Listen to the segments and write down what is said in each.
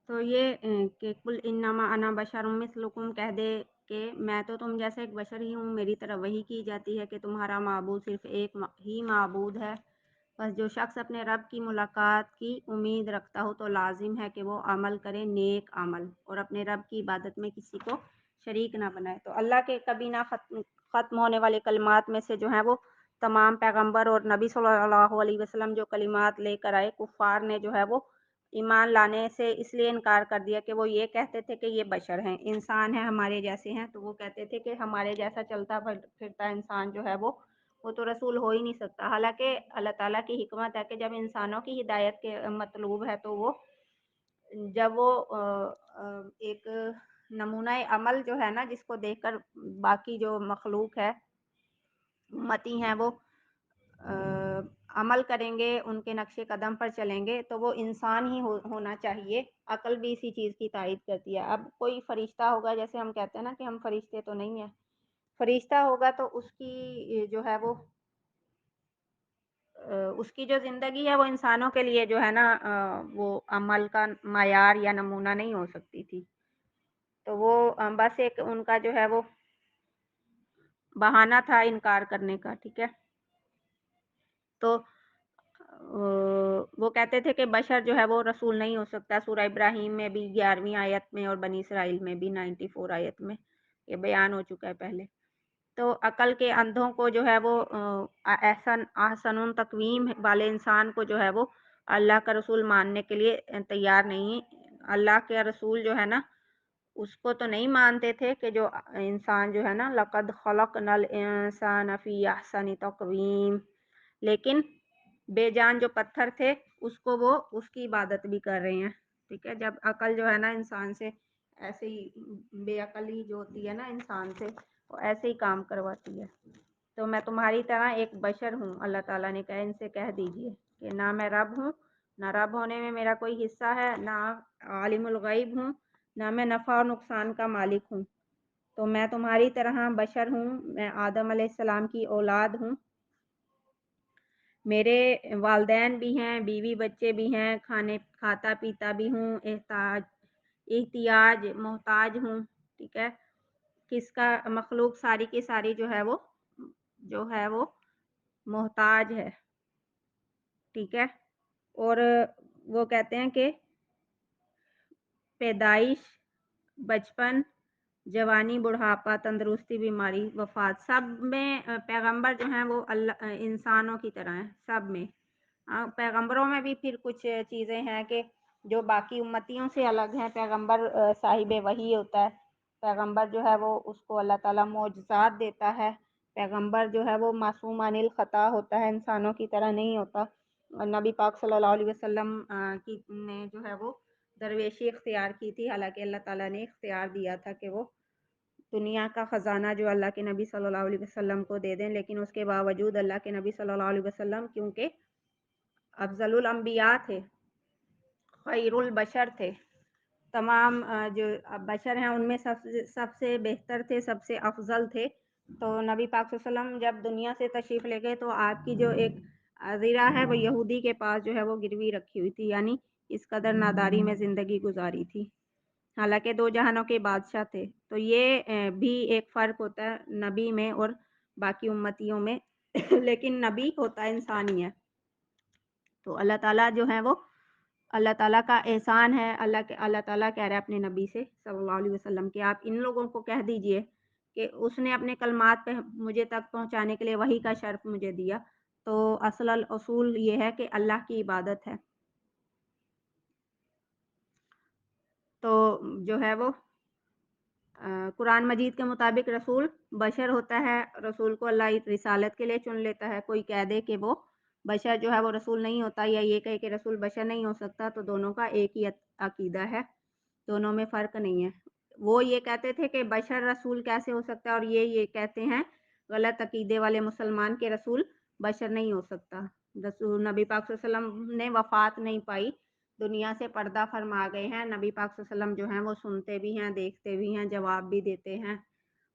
تو یہ کہ کل انما انا بشر مثلکم کہہ دے کہ میں تو تم جیسا ایک بشر ہی ہوں، میری طرف وحی کی جاتی ہے کہ تمہارا معبود صرف ایک ہی معبود ہے۔ بس جو شخص اپنے رب کی ملاقات کی امید رکھتا ہو تو لازم ہے کہ وہ عمل کرے، نیک عمل، اور اپنے رب کی عبادت میں کسی کو شریک نہ بنائے۔ تو اللہ کے کبھی نہ ختم ہونے والے کلمات میں سے جو ہیں وہ تمام پیغمبر اور نبی صلی اللہ علیہ وسلم جو کلمات لے کر آئے، کفار نے جو ہے وہ ایمان لانے سے اس لیے انکار کر دیا کہ وہ یہ کہتے تھے کہ یہ بشر ہیں، انسان ہیں، ہمارے جیسے ہیں، تو وہ کہتے تھے کہ ہمارے جیسا چلتا پھرتا انسان جو ہے وہ تو رسول ہو ہی نہیں سکتا۔ حالانکہ اللہ تعالیٰ کی حکمت ہے کہ جب انسانوں کی ہدایت کے مطلوب ہے تو وہ جب وہ ایک نمونہ عمل جو ہے نا، جس کو دیکھ کر باقی جو مخلوق ہے، امتی ہیں، وہ عمل کریں گے، ان کے نقش قدم پر چلیں گے، تو وہ انسان ہی ہونا چاہیے۔ عقل بھی اسی چیز کی تائید کرتی ہے۔ اب کوئی فرشتہ ہوگا، جیسے ہم کہتے ہیں نا کہ ہم فرشتے تو نہیں ہیں، فرشتہ ہوگا تو اس کی جو ہے وہ اس کی جو زندگی ہے وہ انسانوں کے لیے جو ہے نا وہ عمل کا معیار یا نمونہ نہیں ہو سکتی تھی۔ تو وہ بس ایک ان کا جو ہے وہ بہانہ تھا انکار کرنے کا، ٹھیک ہے۔ تو وہ کہتے تھے کہ بشر جو ہے وہ رسول نہیں ہو سکتا۔ سورہ ابراہیم میں بھی 11ویں آیت میں اور بنی اسرائیل میں بھی 94 آیت میں یہ بیان ہو چکا ہے پہلے۔ تو عقل کے اندھوں کو جو ہے وہ احسن تقویم والے انسان کو جو ہے وہ اللہ کا رسول ماننے کے لیے تیار نہیں۔ اللہ کے رسول جو ہے نا اس کو تو نہیں مانتے تھے کہ جو انسان جو ہے نا لقد خلقنا الانسان فی احسن تقویم، لیکن بے جان جو پتھر تھے اس کو وہ اس کی عبادت بھی کر رہے ہیں، ٹھیک ہے۔ جب عقل جو ہے نا انسان سے ایسے ہی بے عقلی جو ہوتی ہے نا انسان سے وہ ایسے ہی کام کرواتی ہے۔ تو میں تمہاری طرح ایک بشر ہوں، اللہ تعالیٰ نے کہا ان سے کہہ دیجئے کہ نہ میں رب ہوں، نہ رب ہونے میں میرا کوئی حصہ ہے، نہ عالم الغیب ہوں، نہ میں نفع اور نقصان کا مالک ہوں۔ تو میں تمہاری طرح بشر ہوں، میں آدم علیہ السلام کی اولاد ہوں، میرے والدین بھی ہیں، بیوی بچے بھی ہیں، کھاتا پیتا بھی ہوں، احتیاج محتاج ہوں، ٹھیک ہے۔ کس کا مخلوق ساری کی ساری جو ہے وہ محتاج ہے، ٹھیک ہے۔ اور وہ کہتے ہیں کہ پیدائش، بچپن، جوانی، بڑھاپا، تندرستی، بیماری، وفات، سب میں پیغمبر جو ہیں وہ انسانوں کی طرح ہیں، سب میں۔ پیغمبروں میں بھی پھر کچھ چیزیں ہیں کہ جو باقی امتیوں سے الگ ہیں۔ پیغمبر صاحب وحی ہوتا ہے، پیغمبر جو ہے وہ اس کو اللہ تعالیٰ معجزات دیتا ہے، پیغمبر جو ہے وہ معصوم عن الخطا ہوتا ہے، انسانوں کی طرح نہیں ہوتا۔ نبی پاک صلی اللہ علیہ وسلم نے جو ہے وہ درویشی اختیار کی تھی، حالانکہ اللہ تعالیٰ نے اختیار دیا تھا کہ وہ دنیا کا خزانہ جو اللہ کے نبی صلی اللہ علیہ وسلم کو دے دیں، لیکن اس کے باوجود اللہ کے نبی صلی اللہ علیہ وسلم کیونکہ افضل الانبیاء تھے، خیر البشر تھے، تمام جو بشر ہیں ان میں سب سے بہتر تھے، سب سے افضل تھے، تو نبی پاک صلی اللہ علیہ وسلم جب دنیا سے تشریف لے گئے تو آپ کی جو ایک عذیرہ ہے وہ یہودی کے پاس جو ہے وہ گروی رکھی ہوئی تھی، یعنی اس قدر ناداری میں زندگی گزاری تھی، حالانکہ دو جہانوں کے بادشاہ تھے۔ تو یہ بھی ایک فرق ہوتا ہے نبی میں اور باقی امتیوں میں لیکن نبی ہوتا انسان ہی ہے۔ تو اللہ تعالیٰ جو ہے وہ اللہ تعالیٰ کا احسان ہے، اللہ تعالیٰ کہہ رہا ہے اپنے نبی سے صلی اللہ علیہ وسلم کہ آپ ان لوگوں کو کہہ دیجئے کہ اس نے اپنے کلمات پہ مجھے تک پہنچانے کے لیے وحی کا شرف مجھے دیا۔ تو اصل اصول یہ ہے کہ اللہ کی عبادت ہے۔ تو جو ہے وہ قرآن مجید کے مطابق رسول بشر ہوتا ہے، رسول کو اللہ رسالت کے لیے چن لیتا ہے۔ کوئی کہہ دے کہ وہ بشر جو ہے وہ رسول نہیں ہوتا، یا یہ کہے کہ رسول بشر نہیں ہو سکتا، تو دونوں کا ایک ہی عقیدہ ہے، دونوں میں فرق نہیں ہے۔ وہ یہ کہتے تھے کہ بشر رسول کیسے ہو سکتا ہے، اور یہ کہتے ہیں غلط عقیدے والے مسلمان کے رسول بشر نہیں ہو سکتا۔ رسول نبی پاک صلی اللہ علیہ وسلم نے وفات نہیں پائی، دنیا سے پردہ فرما گئے ہیں۔ نبی پاک صلی اللہ علیہ وسلم جو ہیں وہ سنتے بھی ہیں، دیکھتے بھی ہیں، جواب بھی دیتے ہیں،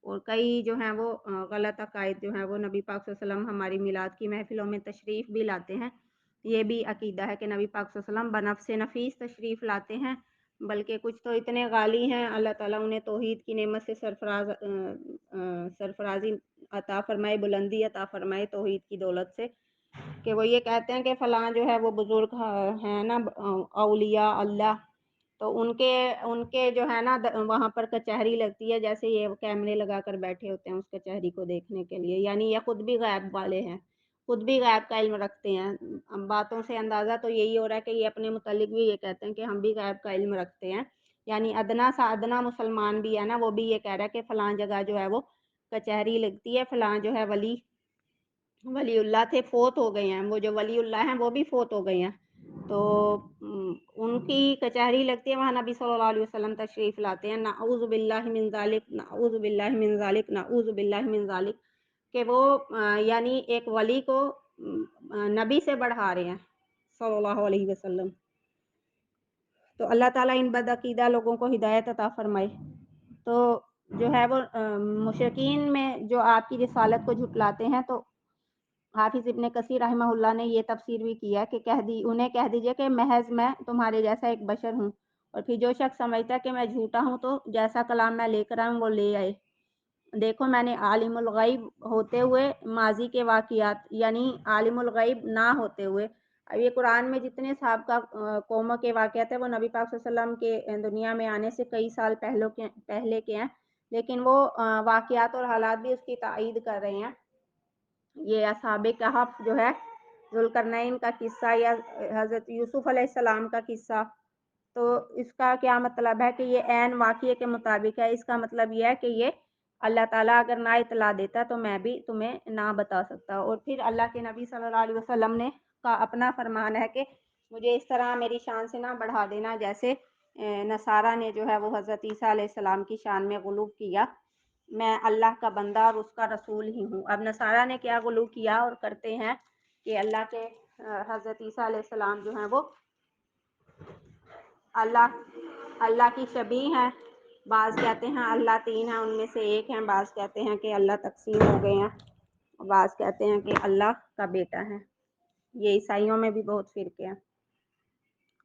اور کئی جو ہیں وہ غلط عقائد جو ہیں وہ نبی پاک صلی اللہ علیہ وسلم ہماری میلاد کی محفلوں میں تشریف بھی لاتے ہیں۔ یہ بھی عقیدہ ہے کہ نبی پاک صلی اللہ علیہ وسلم بنفس نفیس تشریف لاتے ہیں، بلکہ کچھ تو اتنے غالی ہیں، اللہ تعالیٰ انہیں توحید کی نعمت سے سرفرازی عطا فرمائے، بلندی عطا فرمائے توحید کی دولت سے، کہ وہ یہ کہتے ہیں کہ فلاں جو ہے وہ بزرگ ہیں نا، اولیاء اللہ، تو ان کے جو ہے نا وہاں پر کچہری لگتی ہے، جیسے یہ کیمرے لگا کر بیٹھے ہوتے ہیں اس کچہری کو دیکھنے کے لیے، یعنی یہ خود بھی غیب والے ہیں، خود بھی غیب کا علم رکھتے ہیں۔ باتوں سے اندازہ تو یہی ہو رہا ہے کہ یہ اپنے متعلق بھی یہ کہتے ہیں کہ ہم بھی غیب کا علم رکھتے ہیں، یعنی ادنا سا ادنا مسلمان بھی ہے نا، وہ بھی یہ کہہ رہا ہے کہ فلاں جگہ جو ہے وہ کچہری لگتی ہے، فلاں جو ہے ولی اللہ تھے، فوت ہو گئے ہیں، وہ جو ولی اللہ ہیں وہ بھی فوت ہو گئے ہیں، تو ان کی کچہری لگتی ہے، وہاں نبی صلی اللہ علیہ وسلم تشریف لاتے ہیں، نعوذ باللہ من ذالک، نعوذ باللہ من ذالک، نعوذ باللہ من ذالک، کہ وہ یعنی ایک ولی کو نبی سے بڑھا رہے ہیں صلی اللہ علیہ وسلم۔ تو اللہ تعالیٰ ان بدعقیدہ لوگوں کو ہدایت عطا فرمائے۔ تو جو ہے وہ مشرکین میں جو آپ کی رسالت کو جھٹلاتے ہیں، تو حافظ ابن کثیر رحمہ اللہ نے یہ تفسیر بھی کیا کہ انہیں کہہ دیجئے کہ محض میں تمہارے جیسا ایک بشر ہوں، اور پھر جو شخص سمجھتا ہے کہ میں جھوٹا ہوں تو جیسا کلام میں لے کر آؤں وہ لے آئے۔ دیکھو میں نے عالم الغیب ہوتے ہوئے ماضی کے واقعات، یعنی عالم الغیب نہ ہوتے ہوئے، اب یہ قرآن میں جتنے سابقہ قوموں کے واقعات ہیں وہ نبی پاک صلی اللہ علیہ وسلم کے دنیا میں آنے سے کئی سال پہلے کے ہیں، لیکن وہ واقعات اور حالات بھی اس کی تائید کر رہے ہیں۔ یہ اصحاب کہف جو ہے، ذوالقرنین کا قصہ، یا حضرت یوسف علیہ السلام کا قصہ، تو اس کا کیا مطلب ہے کہ یہ عین واقعے کے مطابق ہے۔ اس کا مطلب یہ ہے کہ یہ اللہ تعالیٰ اگر نہ اطلاع دیتا تو میں بھی تمہیں نہ بتا سکتا۔ اور پھر اللہ کے نبی صلی اللہ علیہ وسلم نے کا اپنا فرمان ہے کہ مجھے اس طرح میری شان سے نہ بڑھا دینا جیسے نصارہ نے جو ہے وہ حضرت عیسیٰ علیہ السلام کی شان میں غلو کیا، میں اللہ کا بندہ اور اس کا رسول ہی ہوں۔ اب نصارہ نے کیا غلو کیا اور کرتے ہیں کہ اللہ کے حضرت عیسیٰ علیہ السلام جو ہیں وہ اللہ کی شبیہ ہیں، بعض کہتے ہیں اللہ تین ہیں ان میں سے ایک ہیں، بعض کہتے ہیں کہ اللہ تقسیم ہو گئے ہیں، بعض کہتے ہیں کہ اللہ کا بیٹا ہے۔ یہ عیسائیوں میں بھی بہت فرقے ہیں۔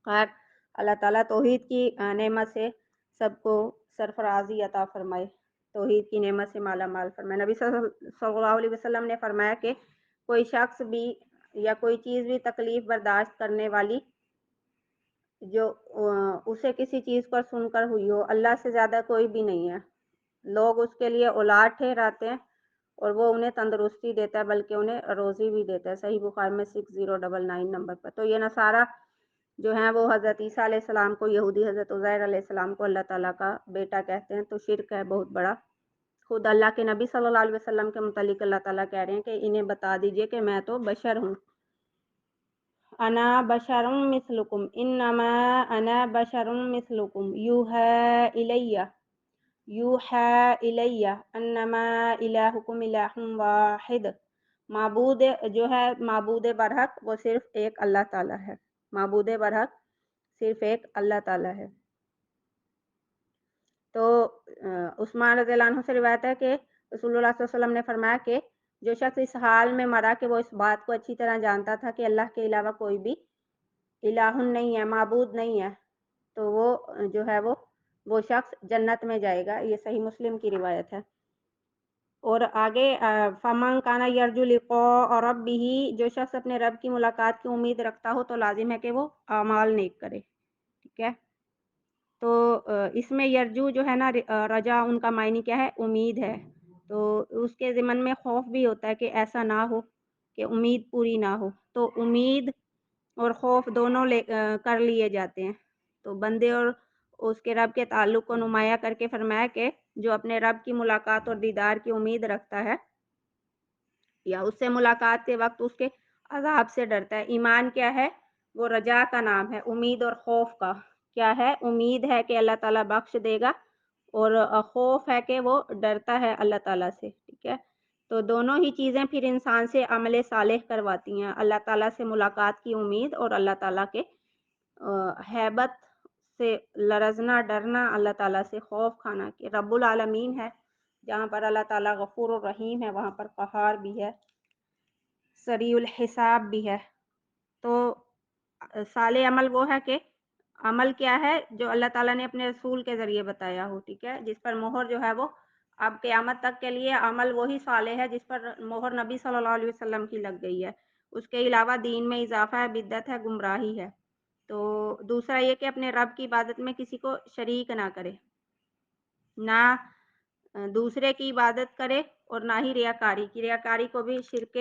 خیر، اللہ تعالیٰ توحید کی نعمت سے سب کو سرفرازی عطا فرمائے، توحید کی نعمت سے مالا مال فرمائے۔ نبی صلی اللہ علیہ وسلم نے فرمایا کہ کوئی شخص بھی یا کوئی چیز بھی تکلیف برداشت کرنے والی جو اسے کسی چیز پر سن کر ہوئی ہو، اللہ سے زیادہ کوئی بھی نہیں ہے۔ لوگ اس کے لیے اولاد ٹھہراتے ہیں اور وہ انہیں تندرستی دیتا ہے، بلکہ انہیں روزی بھی دیتا ہے، صحیح بخاری میں 6099 نمبر پر۔ تو یہ نصارہ جو ہیں وہ حضرت عیسیٰ علیہ السلام کو، یہودی حضرت عزیر علیہ السلام کو اللہ تعالیٰ کا بیٹا کہتے ہیں، تو شرک ہے بہت بڑا۔ خود اللہ کے نبی صلی اللہ علیہ وسلم کے متعلق اللہ تعالیٰ کہہ رہے ہیں کہ انہیں بتا دیجئے کہ میں تو بشر ہوں، انا بشر مثلکم، انما انا بشر مثلکم یوحی الی انما الہکم الہ واحد۔ معبود جو ہے، معبود برحق وہ صرف ایک اللہ تعالیٰ ہے، معبود برحق صرف ایک اللہ تعالیٰ ہے۔ تو عثمان رضی اللہ عنہ سے روایت ہے کہ رسول اللہ صلی اللہ علیہ وسلم نے فرمایا کہ جو شخص اس حال میں مرا کہ وہ اس بات کو اچھی طرح جانتا تھا کہ اللہ کے علاوہ کوئی بھی الہ نہیں ہے، معبود نہیں ہے، تو وہ جو ہے وہ شخص جنت میں جائے گا۔ یہ صحیح مسلم کی روایت ہے۔ اور آگے فمن کان یرجو لقاء ربہ، جو شخص اپنے رب کی ملاقات کی امید رکھتا ہو تو لازم ہے کہ وہ اعمال نیک کرے، ٹھیک ہے۔ تو اس میں یرجو جو ہے نا، رجا ان کا معنی کیا ہے؟ امید ہے، تو اس کے ضمن میں خوف بھی ہوتا ہے کہ ایسا نہ ہو کہ امید پوری نہ ہو، تو امید اور خوف دونوں کر لیے جاتے ہیں۔ تو بندے اور اس کے رب کے تعلق کو نمایاں کر کے فرمایا کہ جو اپنے رب کی ملاقات اور دیدار کی امید رکھتا ہے یا اس سے ملاقات کے وقت اس کے عذاب سے ڈرتا ہے۔ ایمان کیا ہے؟ وہ رجا کا نام ہے، امید اور خوف کا۔ کیا ہے؟ امید ہے کہ اللہ تعالیٰ بخش دے گا، اور خوف ہے کہ وہ ڈرتا ہے اللہ تعالیٰ سے، ٹھیک ہے۔ تو دونوں ہی چیزیں پھر انسان سے عمل صالح کرواتی ہیں، اللہ تعالیٰ سے ملاقات کی امید اور اللہ تعالیٰ کے ہیبت سے لرزنا، ڈرنا، اللہ تعالیٰ سے خوف کھانا کہ رب العالمین ہے۔ جہاں پر اللہ تعالیٰ غفور الرحیم ہے وہاں پر قہار بھی ہے، سریع الحساب بھی ہے۔ تو صالح عمل وہ ہے کہ عمل کیا ہے جو اللہ تعالیٰ نے اپنے رسول کے ذریعے بتایا ہو، ٹھیک ہے، جس پر مہر جو ہے وہ اب قیامت تک کے لیے عمل وہی صالح ہے جس پر مہر نبی صلی اللہ علیہ وسلم کی لگ گئی ہے، اس کے علاوہ دین میں اضافہ ہے، بدعت ہے، گمراہی ہے۔ تو دوسرا یہ کہ اپنے رب کی عبادت میں کسی کو شریک نہ کرے، نہ دوسرے کی عبادت کرے اور نہ ہی ریاکاری کی، ریاکاری کو بھی شرک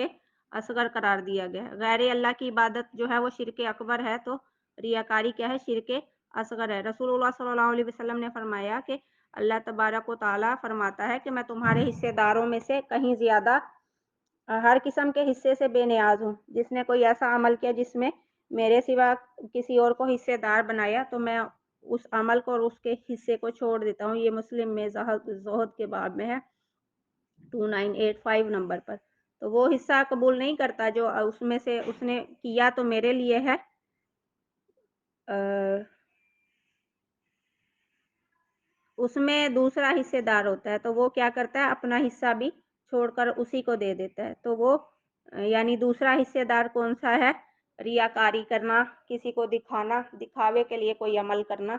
اصغر قرار دیا گیا ہے۔ غیر اللہ کی عبادت جو ہے وہ شرک اکبر ہے، تو ریاکاری کیا ہے؟ شرک اصغر ہے۔ رسول اللہ صلی اللہ علیہ وسلم نے فرمایا کہ اللہ تبارک و تعالیٰ فرماتا ہے کہ میں تمہارے حصے داروں میں سے کہیں زیادہ ہر قسم کے حصے سے بے نیاز ہوں۔ جس نے کوئی ایسا عمل کیا جس میں میرے سوا کسی اور کو حصے دار بنایا تو میں اس عمل کو اور اس کے حصے کو چھوڑ دیتا ہوں۔ یہ مسلم میں زہد کے باب میں ہے 2985 نمبر پر۔ تو وہ حصہ قبول نہیں کرتا جو اس میں سے اس نے کیا تو میرے لیے ہے، اس میں دوسرا حصے دار ہوتا ہے تو وہ کیا کرتا ہے؟ اپنا حصہ بھی چھوڑ کر اسی کو دے دیتا ہے۔ تو وہ یعنی دوسرا حصے دار کون سا ہے؟ ریاکاری کرنا، کسی کو دکھانا، دکھاوے کے لیے کوئی عمل کرنا،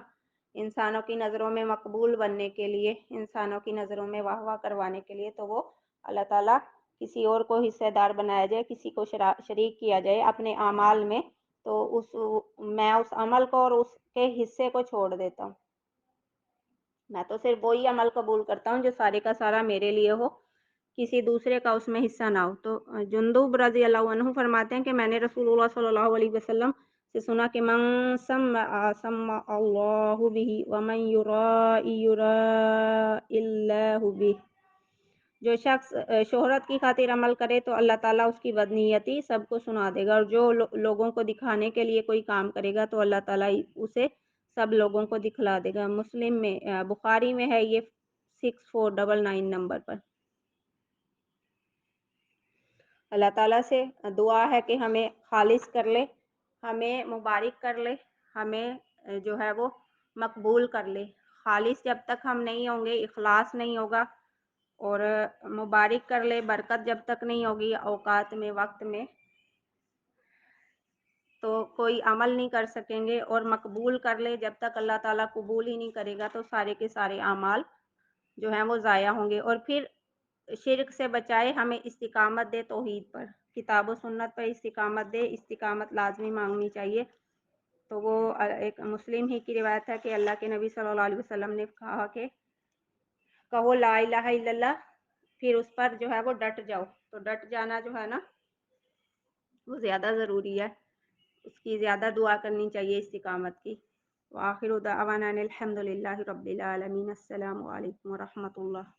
انسانوں کی نظروں میں مقبول بننے کے لیے، انسانوں کی نظروں میں واہ واہ کروانے کے لیے، تو وہ اللہ تعالیٰ کسی اور کو حصے دار بنایا جائے، کسی کو شریک کیا جائے اپنے اعمال میں، تو میں اس عمل کو اور اس کے حصے کو چھوڑ دیتا ہوں۔ میں تو صرف وہی عمل قبول کرتا ہوں جو سارے کا سارا میرے لیے ہو، کسی دوسرے کا اس میں حصہ نہ ہو۔ تو جندب رضی اللہ عنہ فرماتے ہیں کہ میں نے رسول اللہ صلی اللہ علیہ وسلم سے سنا کہ من سمع اللہ به ومن یرائی یرائی اللہ به، جو شخص شہرت کی خاطر عمل کرے تو اللہ تعالیٰ اس کی بدنیتی سب کو سنا دے گا، اور جو لوگوں کو دکھانے کے لیے کوئی کام کرے گا تو اللہ تعالیٰ اسے سب لوگوں کو دکھلا دے گا۔ مسلم میں بخاری میں ہے یہ 6499 نمبر پر۔ اللہ تعالیٰ سے دعا ہے کہ ہمیں خالص کر لے، ہمیں مبارک کر لے، ہمیں جو ہے وہ مقبول کر لے۔ خالص جب تک ہم نہیں ہوں گے، اخلاص نہیں ہوگا، اور مبارک کر لے، برکت جب تک نہیں ہوگی اوقات میں، وقت میں، تو کوئی عمل نہیں کر سکیں گے، اور مقبول کر لے جب تک اللہ تعالیٰ قبول ہی نہیں کرے گا تو سارے کے سارے اعمال جو ہیں وہ ضائع ہوں گے۔ اور پھر شرک سے بچائے، ہمیں استقامت دے توحید پر، کتاب و سنت پر استقامت دے، استقامت لازمی مانگنی چاہیے۔ تو وہ ایک مسلم ہی کی روایت ہے کہ اللہ کے نبی صلی اللہ علیہ وسلم نے کہا کہ کہو لا الہ الا اللہ، پھر اس پر جو ہے وہ ڈٹ جاؤ۔ تو ڈٹ جانا جو ہے نا وہ زیادہ ضروری ہے، اس کی زیادہ دعا کرنی چاہیے استقامت کی۔ وآخر دعوانا ان الحمد للہ رب العالمین۔ السلام علیکم ورحمۃ اللہ۔